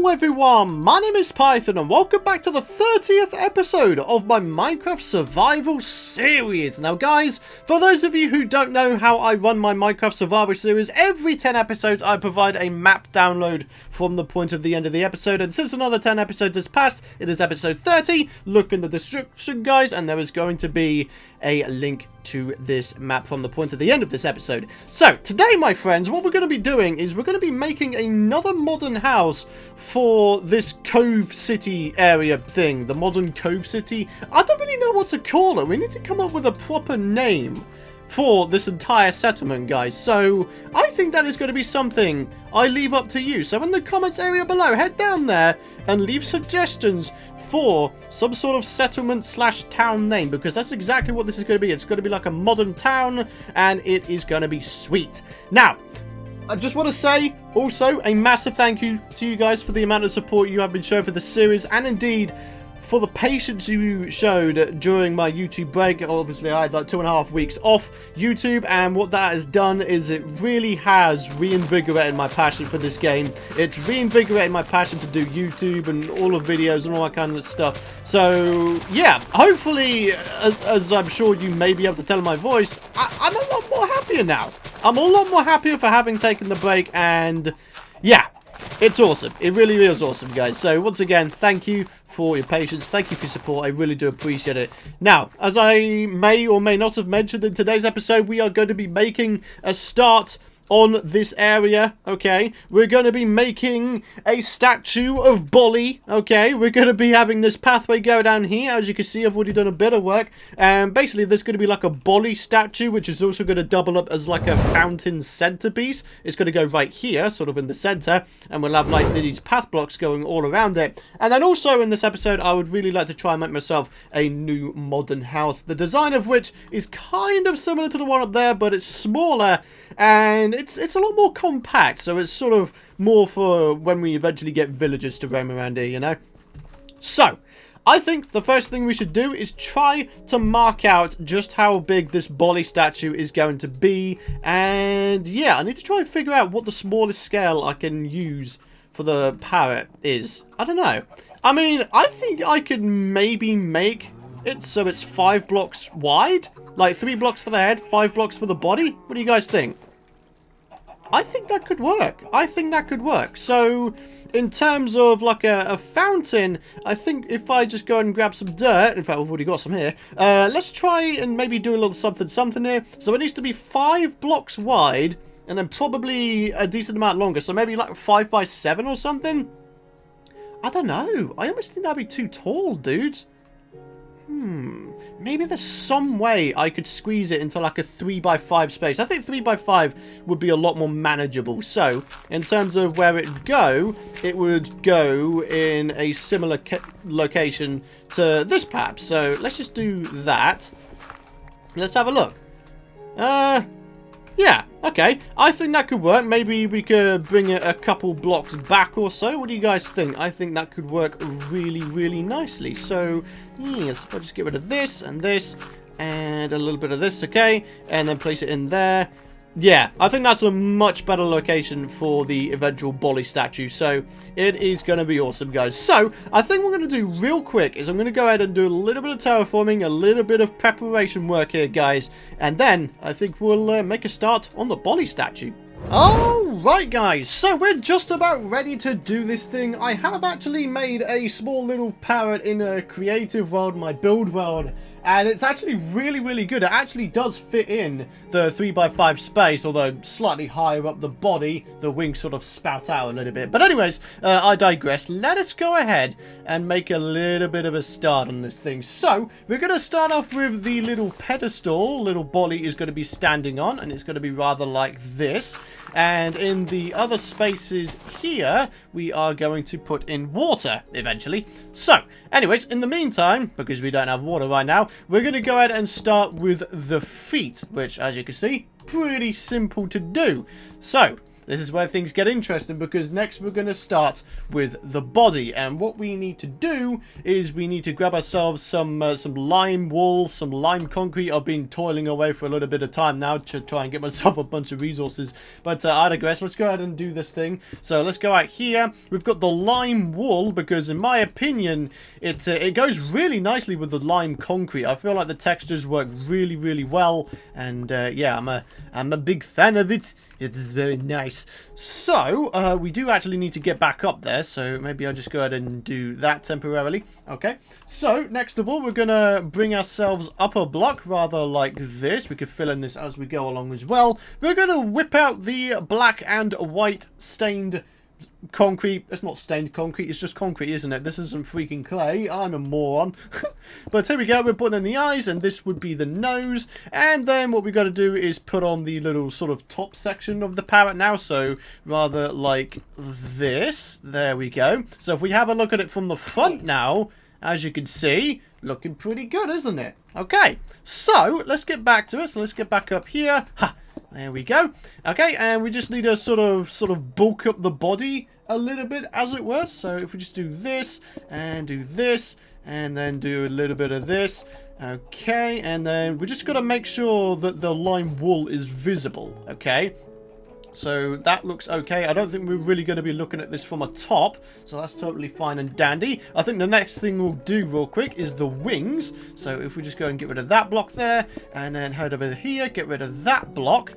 Hello everyone, my name is Python and welcome back to the 30th episode of my Minecraft survival series. Now guys, for those of you who don't know how I run my Minecraft survival series, every 10 episodes I provide a map download from the point of the end of the episode, and since another 10 episodes has passed, it is episode 30. Look in the description guys, and there is going to be a link to this map from the point of the end of this episode. So today, my friends, what we're going to be doing is we're going to be making another modern house for this Cove City area thing, the modern Cove City. I don't really know what to call it. We need to come up with a proper name for this entire settlement, guys. So I think that is going to be something I leave up to you. So in the comments area below, head down there and leave suggestions for some sort of settlement slash town name, because that's exactly what this is going to be. It's going to be like a modern town, and it is going to be sweet. Now, I just want to say also a massive thank you to you guys for the amount of support you have been showing for the series, and indeed for the patience you showed during my YouTube break. Obviously, I had like 2.5 weeks off YouTube, and what that has done is it really has reinvigorated my passion for this game. It's reinvigorated my passion to do YouTube and all the videos and all that kind of stuff. So, yeah, hopefully, as I'm sure you may be able to tell in my voice, I'm a lot more happier now. I'm a lot more happier for having taken the break, and yeah, it's awesome. It really is awesome, guys. So, once again, thank you for your patience. Thank you for your support. I really do appreciate it. Now, as I may or may not have mentioned in today's episode, we are going to be making a start on this area, okay? We're going to be making a statue of Bolly, okay? We're going to be having this pathway go down here. As you can see, I've already done a bit of work. And basically, there's going to be like a Bolly statue, which is also going to double up as like a fountain centerpiece. It's going to go right here, sort of in the center. And we'll have like these path blocks going all around it. And then also in this episode, I would really like to try and make myself a new modern house. The design of which is kind of similar to the one up there, but it's smaller. And it's a lot more compact, so it's sort of more for when we eventually get villagers to roam around here, you know? So, I think the first thing we should do is try to mark out just how big this Bolly statue is going to be. And yeah, I need to try and figure out what the smallest scale I can use for the Parrot is. I don't know. I mean, I think I could maybe make it so it's 5 blocks wide. Like 3 blocks for the head, 5 blocks for the body. What do you guys think? I think that could work. I think that could work. So, in terms of like a fountain, I think if I just go and grab some dirt, in fact, we've already got some here. Let's try and maybe do a little something here. So it needs to be 5 blocks wide, and then probably a decent amount longer. So maybe like 5 by 7 or something. I don't know. I almost think that'd be too tall, dude. Maybe there's some way I could squeeze it into like a 3 by 5 space. I think 3 by 5 would be a lot more manageable. So, in terms of where it would go in a similar location to this perhaps. So, let's just do that. Let's have a look. Yeah, okay. I think that could work. Maybe we could bring it a couple blocks back or so. What do you guys think? I think that could work really, really nicely. So, yes, I'll just get rid of this and a little bit of this, okay? And then place it in there. Yeah, I think that's a much better location for the eventual Bolly statue. So, it is going to be awesome, guys. So, I think what I'm going to do real quick is I'm going to go ahead and do a little bit of terraforming, a little bit of preparation work here, guys. And then, I think we'll make a start on the Bolly statue. Alright guys, so we're just about ready to do this thing. I have actually made a small little parrot in a creative world, my build world. And it's actually really, really good. It actually does fit in the 3 by 5 space, although slightly higher up the body. The wings sort of spout out a little bit. But anyways, I digress. Let us go ahead and make a little bit of a start on this thing. So, we're going to start off with the little pedestal little Bolly is going to be standing on. And it's going to be rather like this. And in the other spaces here, we are going to put in water eventually. So, anyways, in the meantime, because we don't have water right now, we're going to go ahead and start with the feet, which, as you can see, pretty simple to do. So, this is where things get interesting, because next we're going to start with the body. And what we need to do is we need to grab ourselves some lime wool, some lime concrete. I've been toiling away for a little bit of time now to try and get myself a bunch of resources, but I digress. Let's go ahead and do this thing. So let's go out here. We've got the lime wool, because in my opinion it goes really nicely with the lime concrete. I feel like the textures work really well, and yeah, I'm a big fan of it. It is very nice. So we do actually need to get back up there, so maybe I'll just go ahead and do that temporarily. Okay, so next of all, we're gonna bring ourselves up a block, rather like this. We could fill in this as we go along as well. We're gonna whip out the black and white stained concrete. It's not stained concrete, it's just concrete, isn't it? This isn't freaking clay. I'm a moron. But here we go. We're putting in the eyes, and this would be the nose. And then what we got to do is put on the little sort of top section of the parrot now. So rather like this. There we go. So if we have a look at it from the front now, as you can see, looking pretty good, isn't it? Okay, so let's get back to it. So let's get back up here. Ha! There we go. Okay, and we just need to sort of bulk up the body a little bit, as it were. So if we just do this, and do this, and then do a little bit of this. Okay, and then we just got to make sure that the lime wool is visible. Okay. So that looks okay. I don't think we're really going to be looking at this from a top, so that's totally fine and dandy. I think the next thing we'll do real quick is the wings. So if we just go and get rid of that block there, and then head over here, get rid of that block,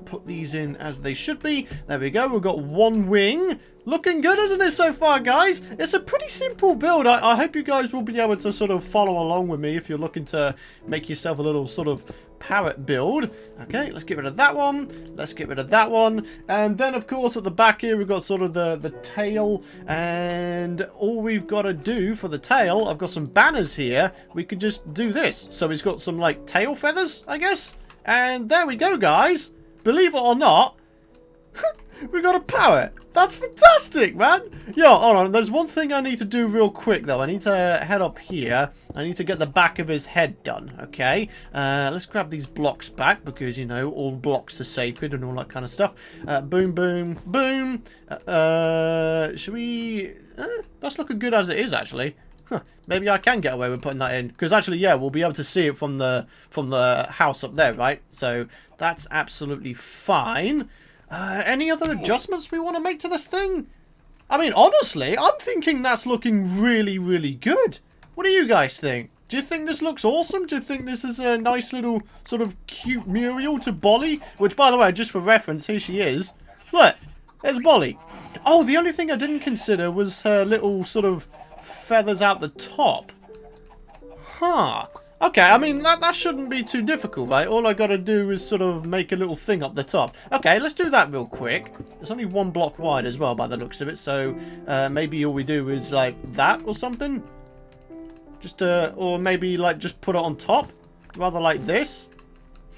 put these in as they should be. There we go. We've got one wing. Looking good, isn't it, so far, guys? It's a pretty simple build. I hope you guys will be able to sort of follow along with me if you're looking to make yourself a little sort of parrot build. Okay, let's get rid of that one. Let's get rid of that one. And then, of course, at the back here, we've got sort of the tail. And all we've got to do for the tail, I've got some banners here. We could just do this. So he's got some, like, tail feathers, I guess. And there we go, guys. Believe it or not, we got a parrot. That's fantastic, man. Yo, hold on. There's one thing I need to do real quick, though. I need to head up here. I need to get the back of his head done, okay? Let's grab these blocks back because, you know, all blocks are sacred and all that kind of stuff. Boom, boom, boom. Should we... that's looking good as it is, actually. Huh, maybe I can get away with putting that in. Because, actually, yeah, we'll be able to see it from the house up there, right? So, that's absolutely fine. Any other adjustments we want to make to this thing? I mean, honestly, I'm thinking that's looking really good. What do you guys think? Do you think this looks awesome? Do you think this is a nice little sort of cute Muriel to Bolly? Which, by the way, just for reference, here she is. Look, there's Bolly. Oh, the only thing I didn't consider was her little sort of feathers out the top. Huh. Okay, I mean, that shouldn't be too difficult, right? All I gotta do is sort of make a little thing up the top. Okay, let's do that real quick. It's only one block wide as well, by the looks of it, so maybe all we do is, like, that or something? Just, or maybe, like, just put it on top? Rather like this?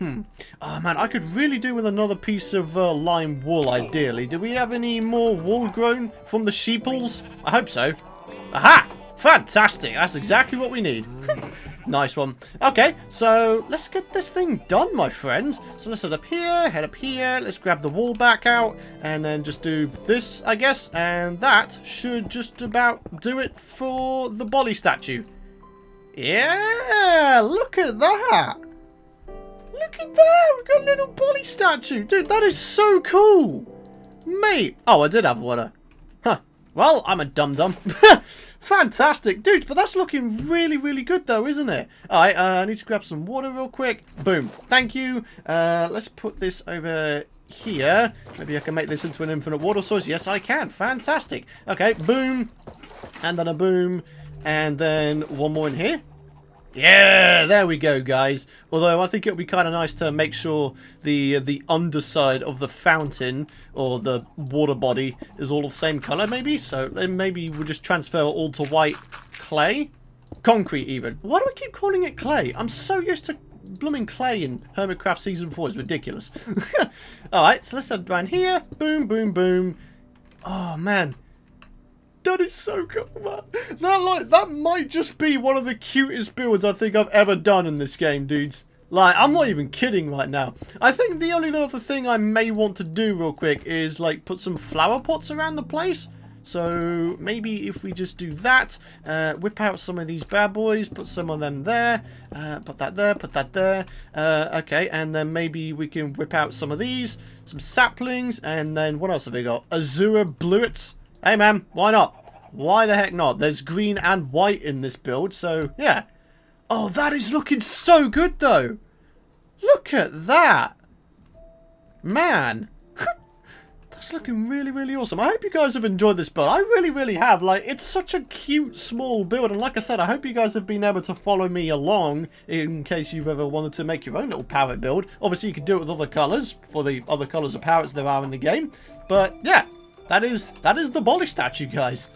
Oh, man, I could really do with another piece of lime wool, ideally. Do we have any more wool grown from the sheeples? I hope so. Aha! Fantastic! That's exactly what we need. Nice one. Okay, so let's get this thing done, my friends. So let's head up here, let's grab the wool back out, and then just do this, I guess. And that should just about do it for the Bolly statue. Yeah, look at that. Look at that, we've got a little Bolly statue. Dude, that is so cool. Mate. Oh, I did have water. Huh. Well, I'm a dum-dum. Fantastic, dude, but that's looking really good, though, isn't it? All right, I need to grab some water real quick. Boom. Thank you. Let's put this over here. Maybe I can make this into an infinite water source. Yes, I can. Fantastic. Okay, boom. And then a boom. And then one more in here. Yeah, there we go, guys. Although I think it would be kind of nice to make sure the underside of the fountain or the water body is all the same color, maybe. So then maybe we'll just transfer it all to white clay, concrete even. Why do I keep calling it clay? I'm so used to blooming clay in Hermitcraft Season 4. It's ridiculous. All right, so let's head down here. Boom, boom, boom. Oh man. That is so cool, man. That might just be one of the cutest builds I think I've ever done in this game, dudes. Like, I'm not even kidding right now. I think the only other thing I may want to do real quick is, like, put some flower pots around the place. So, maybe if we just do that, whip out some of these bad boys, put some of them there, put that there, put that there. Okay, and then maybe we can whip out some of these, some saplings, and then what else have we got? Azure bluets. Hey, man, why not? Why the heck not? There's green and white in this build, so, yeah. Oh, that is looking so good, though. Look at that. Man. That's looking really, really awesome. I hope you guys have enjoyed this build. I really, really have. Like, it's such a cute, small build. And like I said, I hope you guys have been able to follow me along in case you've ever wanted to make your own little parrot build. Obviously, you can do it with other colours for the other colours of parrots there are in the game. But, yeah, that is the Bolly statue, guys.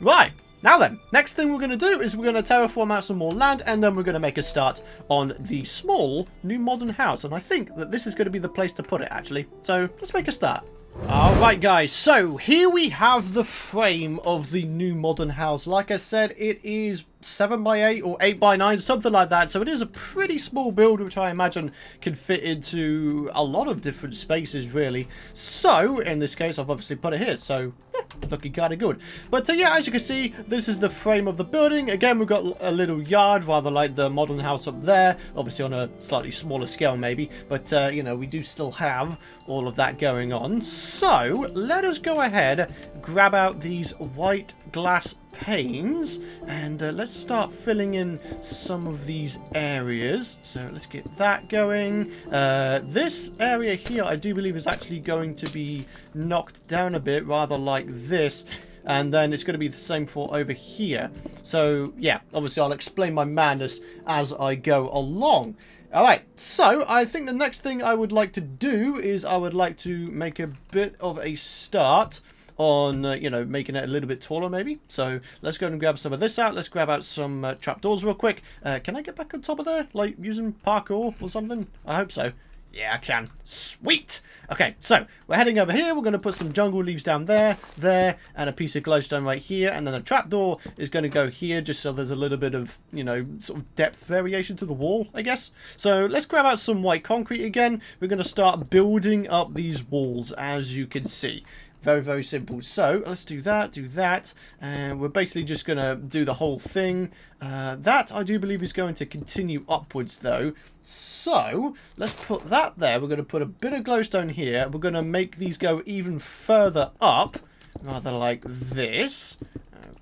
Right. Now then, next thing we're going to do is we're going to terraform out some more land, and then we're going to make a start on the small new modern house. And I think that this is going to be the place to put it, actually. So let's make a start. Alright guys, so here we have the frame of the new modern house. Like I said, it is 7x8 or 8x9, something like that. So it is a pretty small build, which I imagine can fit into a lot of different spaces, really. So, in this case, I've obviously put it here. So, yeah, looking kind of good. But yeah, as you can see, this is the frame of the building. Again, we've got a little yard, rather like the modern house up there. Obviously on a slightly smaller scale, maybe. But, you know, we do still have all of that going on. So, let us go ahead, grab out these white glass panes, and let's start filling in some of these areas. So let's get that going. This area here, I do believe, is actually going to be knocked down a bit, rather like this. And then it's going to be the same for over here. So, yeah, obviously I'll explain my madness as I go along. Alright, so I think the next thing I would like to do is I would like to make a bit of a start on, you know, making it a little bit taller, maybe. So let's go and grab some of this out. Let's grab out some trapdoors real quick. Can I get back on top of there, like using parkour or something? I hope so. Yeah, I can. Sweet! Okay, so we're heading over here. We're going to put some jungle leaves down there, and a piece of glowstone right here. And then a trapdoor is going to go here, just so there's a little bit of, you know, sort of depth variation to the wall, I guess. So let's grab out some white concrete again. We're going to start building up these walls, as you can see. Very, very simple. So let's do that, and we're basically just going to do the whole thing. That, I do believe, is going to continue upwards, though. So let's put that there. We're going to put a bit of glowstone here. We're going to make these go even further up, rather like this.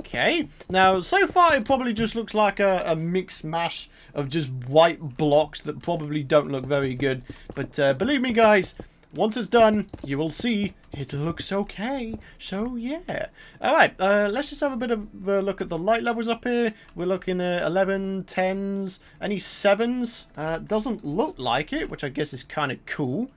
Okay. Now, so far, it probably just looks like a mix mash of just white blocks that probably don't look very good. But believe me, guys, once it's done, you will see it looks okay. So, yeah. Alright, let's just have a bit of a look at the light levels up here. We're looking at 11, 10s, any 7s. Doesn't look like it, which I guess is kind of cool.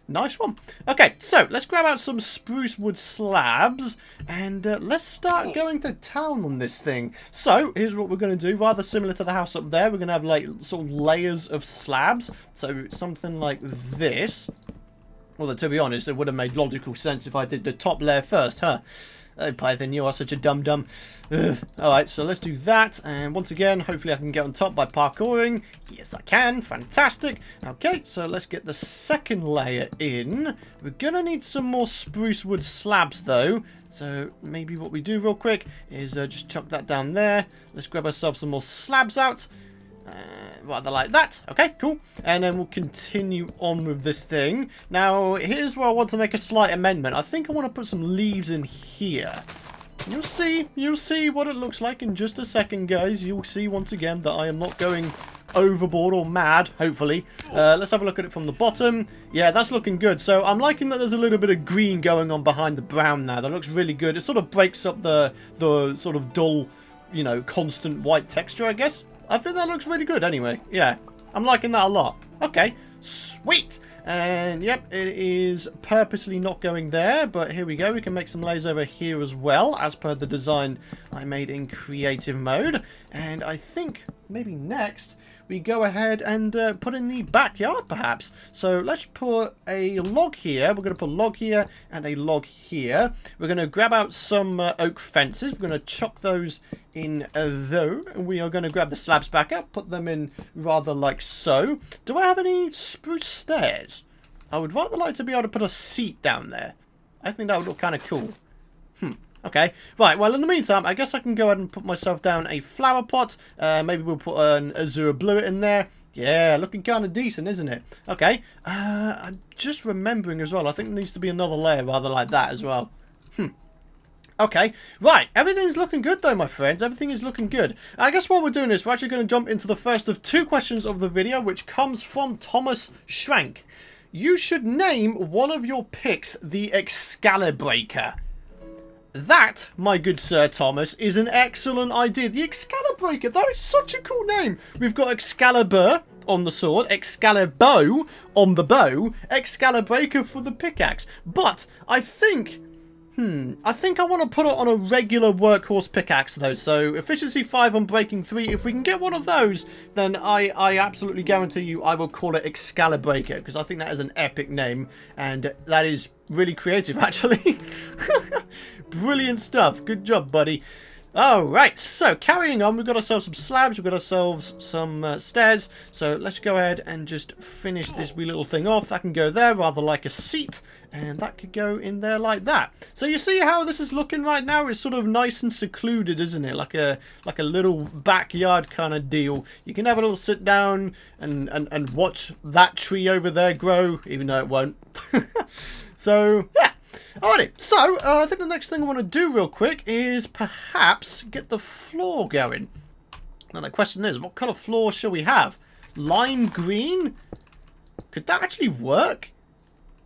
Nice one. Okay, so let's grab out some spruce wood slabs, and let's start going to town on this thing. So here's what we're going to do. Rather similar to the house up there, we're going to have like sort of layers of slabs. So something like this. Although, to be honest, it would have made logical sense if I did the top layer first, huh? Oh, Python, you are such a dum-dum. Alright, so let's do that. And once again, hopefully I can get on top by parkouring. Yes, I can. Fantastic. Okay, so let's get the second layer in. We're going to need some more spruce wood slabs, though. So maybe what we do real quick is just chuck that down there. Let's grab ourselves some more slabs out. Rather like that. Okay, cool. And then we'll continue on with this thing. Now, here's where I want to make a slight amendment. I think I want to put some leaves in here. You'll see what it looks like in just a second, guys. You'll see once again that I am not going overboard or mad, hopefully. Let's have a look at it from the bottom. Yeah, that's looking good. So I'm liking that there's a little bit of green going on behind the brown now. That looks really good. It sort of breaks up the sort of dull, you know, constant white texture, I guess. I think that looks really good anyway. Yeah, I'm liking that a lot. Okay, sweet. And yep, it is purposely not going there, but here we go. We can make some layers over here as well, as per the design I made in creative mode. And I think maybe next we go ahead and put in the backyard, perhaps. So let's put a log here. We're going to put a log here and a log here. We're going to grab out some oak fences. We're going to chuck those in though. We are going to grab the slabs back up, put them in rather like so. Do I have any spruce stairs? I would rather like to be able to put a seat down there. I think that would look kind of cool. Okay, right, well, in the meantime, I guess I can go ahead and put myself down a flower pot. Maybe we'll put an azure blue in there. Yeah, looking kind of decent, isn't it? Okay, I'm just remembering as well. I think there needs to be another layer rather like that as well. Okay, right, everything's looking good though, my friends. Everything is looking good. I guess what we're doing is we're actually going to jump into the first of 2 questions of the video, which comes from Thomas Schrank. You should name one of your picks the Excalibrator. That, my good Sir Thomas, is an excellent idea. The Excalibrator, that is such a cool name. We've got Excalibur on the sword, Excalibur on the bow, Excalibrator for the pickaxe. But I think I want to put it on a regular workhorse pickaxe though. So efficiency 5 on breaking 3. If we can get one of those, then I absolutely guarantee you I will call it Excalibrator, because I think that is an epic name and that is really creative actually. Brilliant stuff. Good job, buddy. Alright, so carrying on, we've got ourselves some slabs, we've got ourselves some stairs, so let's go ahead and just finish this wee little thing off. That can go there, rather like a seat, and that could go in there like that. So you see how this is looking right now? It's sort of nice and secluded, isn't it? Like a little backyard kind of deal. You can have a little sit down and watch that tree over there grow, even though it won't. So, yeah. Alrighty, so I think the next thing I want to do real quick is perhaps get the floor going. Now the question is, what colour floor shall we have? Lime green? Could that actually work?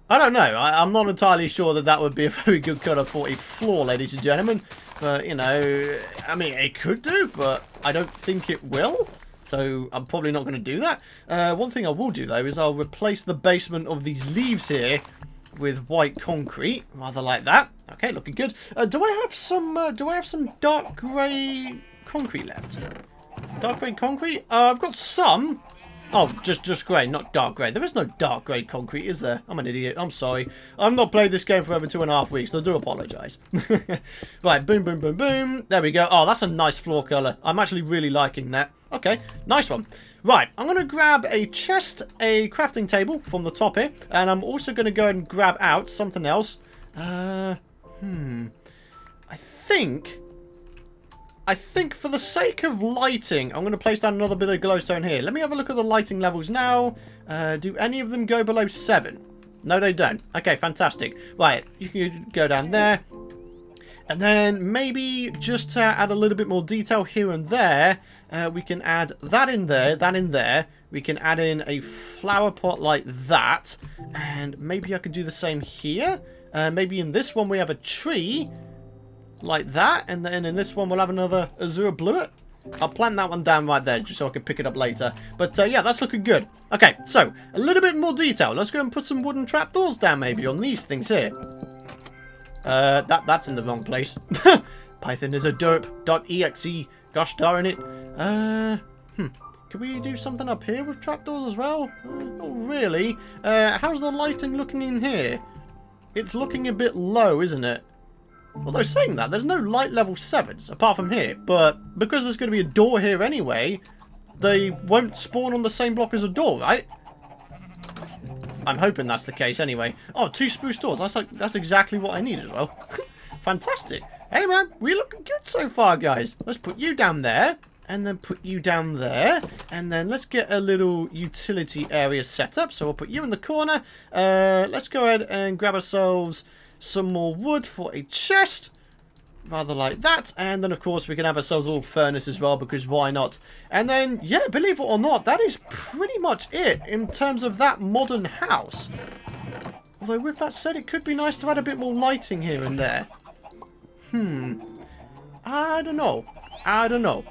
I don't know. I'm not entirely sure that that would be a very good colour for a floor, ladies and gentlemen. But, you know, I mean, it could do, but I don't think it will. So I'm probably not going to do that. One thing I will do, though, is I'll replace the basement of these leaves here with white concrete, rather like that. Okay, looking good. Do I have some dark grey concrete left? Dark grey concrete? I've got some. Oh, just grey, not dark grey. There is no dark grey concrete, is there? I'm an idiot. I'm sorry. I've not played this game for over 2.5 weeks, so I do apologise. Right, boom, boom, boom, boom. There we go. Oh, that's a nice floor colour. I'm actually really liking that. Okay, nice one. Right, I'm going to grab a chest, a crafting table from the top here, and I'm also going to go and grab out something else. I think for the sake of lighting, I'm going to place down another bit of glowstone here. Let me have a look at the lighting levels now. Do any of them go below 7? No, they don't. Okay, fantastic. Right, you can go down there. And then maybe just to add a little bit more detail here and there, we can add that in there, that in there. We can add in a flower pot like that. And maybe I could do the same here. Maybe in this one we have a tree like that. And then in this one we'll have another azure bluet. I'll plant that one down right there just so I can pick it up later. But yeah, that's looking good. Okay, so a little bit more detail. Let's go and put some wooden trapdoors down maybe on these things here. That's in the wrong place. Python is a derp.exe. Gosh darn it. Can we do something up here with trapdoors as well? Not really. How's the lighting looking in here? It's looking a bit low, isn't it? Although saying that, there's no light level 7s apart from here. But because there's going to be a door here anyway, they won't spawn on the same block as a door, right? I'm hoping that's the case anyway. Oh, 2 spruce doors. That's exactly what I need as well. Fantastic. Hey man, we're looking good so far, guys. Let's put you down there. And then put you down there. And then let's get a little utility area set up. So we'll put you in the corner. Let's go ahead and grab ourselves some more wood for a chest. Rather like that. And then, of course, we can have ourselves a little furnace as well, because why not? And then, yeah, believe it or not, that is pretty much it in terms of that modern house. Although, with that said, it could be nice to add a bit more lighting here and there. I don't know.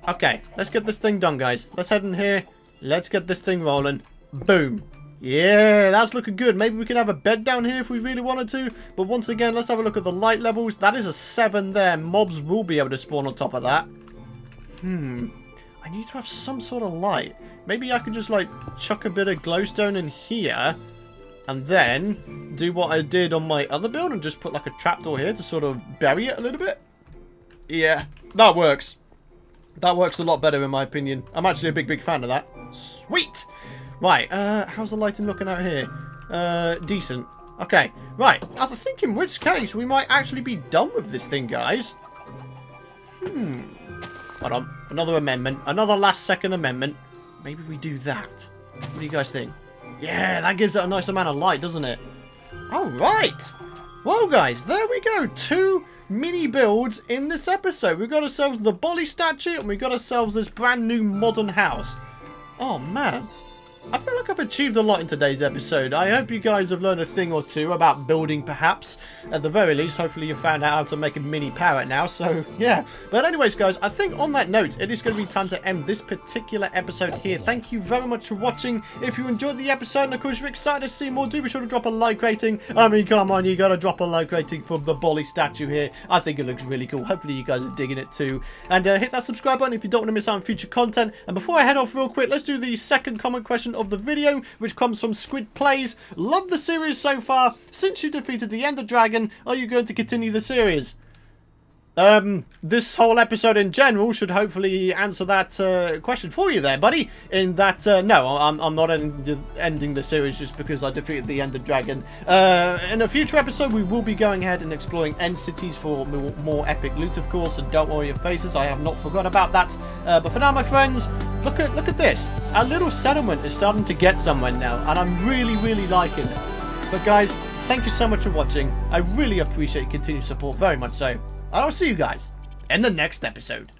Okay, let's get this thing done, guys. Let's head in here. Let's get this thing rolling. Boom. Yeah, that's looking good. Maybe we can have a bed down here if we really wanted to. But once again, let's have a look at the light levels. That is a 7 there. Mobs will be able to spawn on top of that. I need to have some sort of light. Maybe I could just, like, chuck a bit of glowstone in here. And then do what I did on my other build and just put, like, a trapdoor here to sort of bury it a little bit. Yeah, that works. That works a lot better in my opinion. I'm actually a big fan of that. Sweet! Right, how's the lighting looking out here? Decent. Okay, right. I think in which case we might actually be done with this thing, guys. Hold on. Another amendment. Another last second amendment. Maybe we do that. What do you guys think? Yeah, that gives it a nice amount of light, doesn't it? Alright! Well, guys, there we go. 2 mini builds in this episode. We've got ourselves the Bolly statue and we've got ourselves this brand new modern house. Oh, man. I feel like I've achieved a lot in today's episode. I hope you guys have learned a thing or two about building, perhaps. At the very least, hopefully you found out how to make a mini parrot now, so yeah. But anyways, guys, I think on that note, it is going to be time to end this particular episode here. Thank you very much for watching. If you enjoyed the episode and of course you're excited to see more, do be sure to drop a like rating. I mean, come on, you got to drop a like rating for the Bolly statue here. I think it looks really cool. Hopefully you guys are digging it too. And hit that subscribe button if you don't want to miss out on future content. And before I head off real quick, let's do the second comment question of the video, which comes from Squid Plays. Love the series so far. Since you defeated the Ender Dragon, are you going to continue the series? This whole episode in general should hopefully answer that question for you there, buddy. In that, no, I'm not ending the series just because I defeated the Ender Dragon. In a future episode, we will be going ahead and exploring end cities for more epic loot, of course, and don't worry your faces, I have not forgotten about that. But for now, my friends, look at this. Our little settlement is starting to get somewhere now, and I'm really liking it. But guys, thank you so much for watching. I really appreciate your continued support, very much so. I'll see you guys in the next episode.